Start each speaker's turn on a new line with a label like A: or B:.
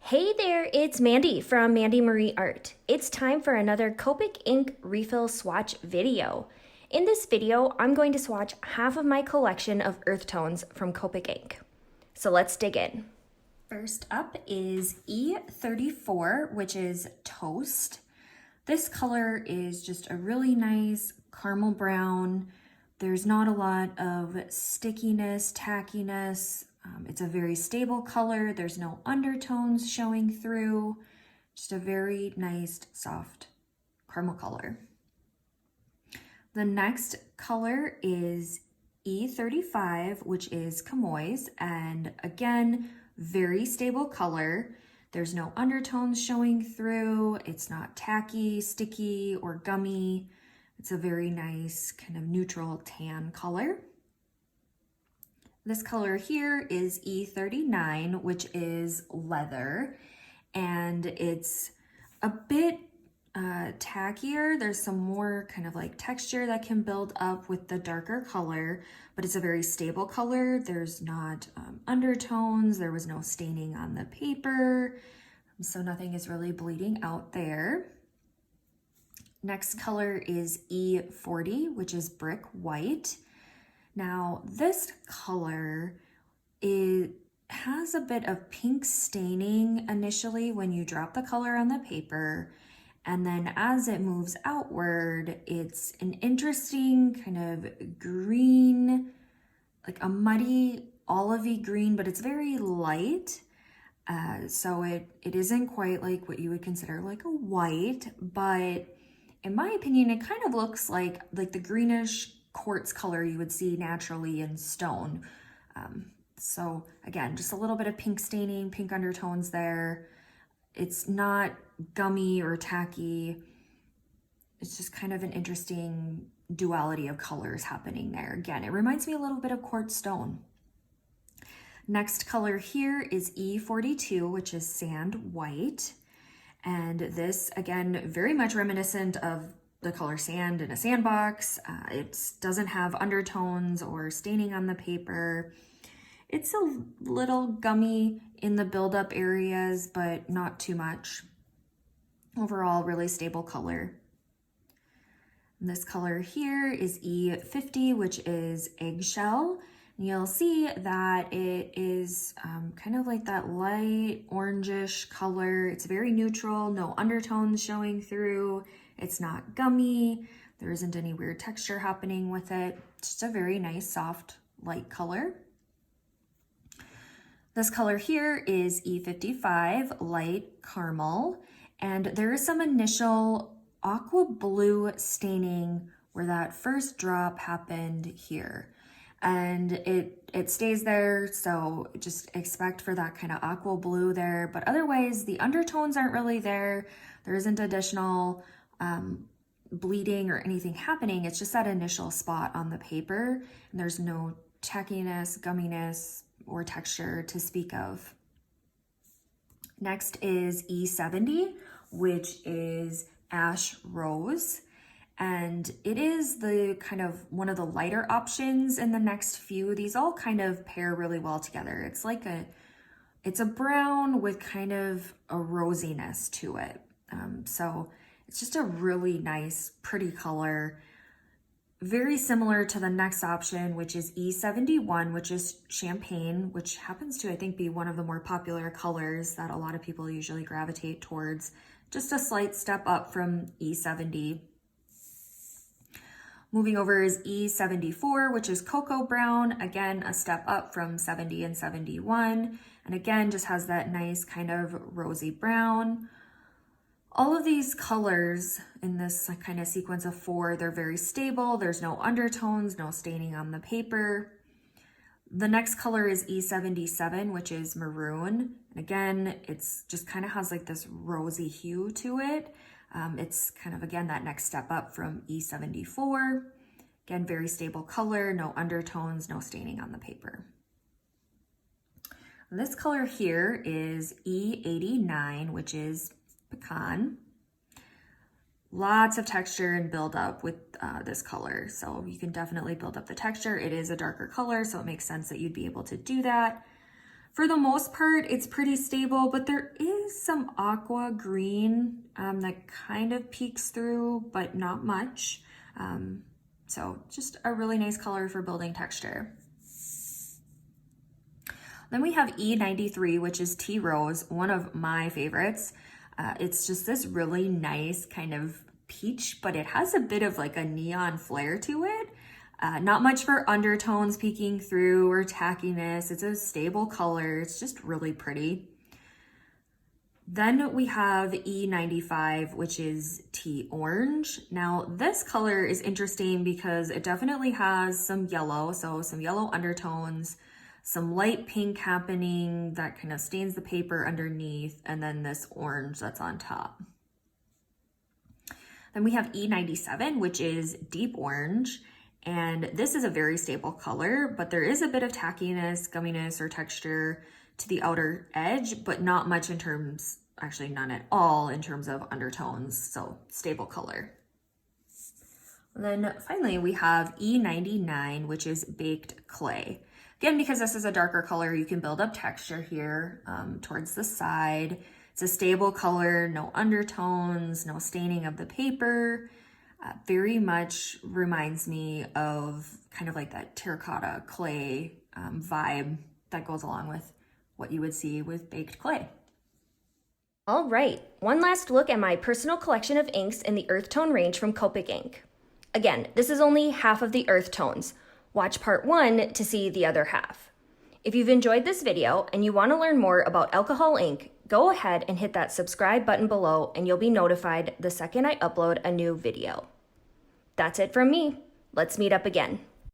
A: Hey there, it's Mandy from Mandy Marie Art. It's time for another Copic Ink refill swatch video. In this video, I'm going to swatch half of my collection of earth tones from Copic Ink. So let's dig in. First up is E34, which is Toast. This color is just a really nice caramel brown. There's not a lot of stickiness, tackiness. It's a very stable color. There's no undertones showing through. Just a very nice, soft caramel color. The next color is E35, which is Kamoy's, and again, very stable color. There's no undertones showing through. It's not tacky, sticky, or gummy. It's a very nice kind of neutral tan color. This color here is E39, which is Leather, and it's a bit tackier. There's some more kind of like texture that can build up with the darker color, but it's a very stable color. There's not undertones. There was no staining on the paper, so nothing is really bleeding out there. Next color is E40, which is Brick White. Now, this color, it has a bit of pink staining initially when you drop the color on the paper, and then as it moves outward, it's an interesting kind of green, like a muddy olivey green, but it's very light. So it isn't quite like what you would consider like a white, but in my opinion, it kind of looks like the greenish quartz color you would see naturally in stone. So again, just a little bit of pink staining, pink undertones there. It's not gummy or tacky. It's just kind of an interesting duality of colors happening there. Again, it reminds me a little bit of quartz stone. Next color here is E42, which is Sand White. And this, again, very much reminiscent of the color sand in a sandbox. It doesn't have undertones or staining on the paper. It's a little gummy in the buildup areas, but not too much. Overall, really stable color. And this color here is E50, which is Eggshell. And you'll see that it is kind of like that light orangish color. It's very neutral, no undertones showing through. It's not gummy. There isn't any weird texture happening with it. Just a very nice, soft, light color. This color here is E55 Light Camel, and there is some initial aqua blue staining where that first drop happened here. And it stays there, so just expect for that kind of aqua blue there. But otherwise, the undertones aren't really there. There isn't additional bleeding or anything happening. It's just that initial spot on the paper, and there's no tackiness, gumminess, or texture to speak of. Next is E70, which is Ash Rose, and it is the kind of one of the lighter options in the next few. These all kind of pair really well together. It's like it's a brown with kind of a rosiness to it. So it's just a really nice, pretty color. Very similar to the next option, which is E71, which is Champagne, which happens to, I think, be one of the more popular colors that a lot of people usually gravitate towards. Just a slight step up from E70. Moving over is E74, which is Coco Brown. Again, a step up from 70 and 71. And again, just has that nice kind of rosy brown. All of these colors in this kind of sequence of 4, they're very stable. There's no undertones, no staining on the paper. The next color is E77, which is Maroon. And again, it's just kind of has like this rosy hue to it. It's kind of, again, that next step up from E74. Again, very stable color, no undertones, no staining on the paper. This color here is E89, which is Pecan. Lots of texture and build up with this color, so you can definitely build up the texture. It is a darker color, so it makes sense that you'd be able to do that.
B: For the most part, it's pretty stable, but there is some aqua green that kind of peeks through, but not much. So just a really nice color for building texture. Then we have E93, which is Tea Rose, one of my favorites. It's just this really nice kind of peach, but it has a bit of like a neon flare to it. Not much for undertones peeking through or tackiness. It's a stable color. It's just really pretty. Then we have E95, which is Tea Orange. Now this color is interesting because it definitely has some yellow, so some yellow undertones, some light pink happening that kind of stains the paper underneath, and then this orange that's on top. Then we have E97, which is deep orange. And this is a very stable color, but there is a bit of tackiness, gumminess, or texture to the outer edge, but not much in terms, actually none at all in terms of undertones, so stable color. And then finally we have E99, which is Baked Clay. Again, because this is a darker color, you can build up texture here towards the side. It's a stable color, no undertones, no staining of the paper. Very much reminds me of kind of like that terracotta clay vibe that goes along with what you would see with baked clay.
A: All right, one last look at my personal collection of inks in the earth tone range from Copic Ink. Again, this is only half of the earth tones. Watch part 1 to see the other half. If you've enjoyed this video and you want to learn more about alcohol ink, go ahead and hit that subscribe button below and you'll be notified the second I upload a new video. That's it from me. Let's meet up again.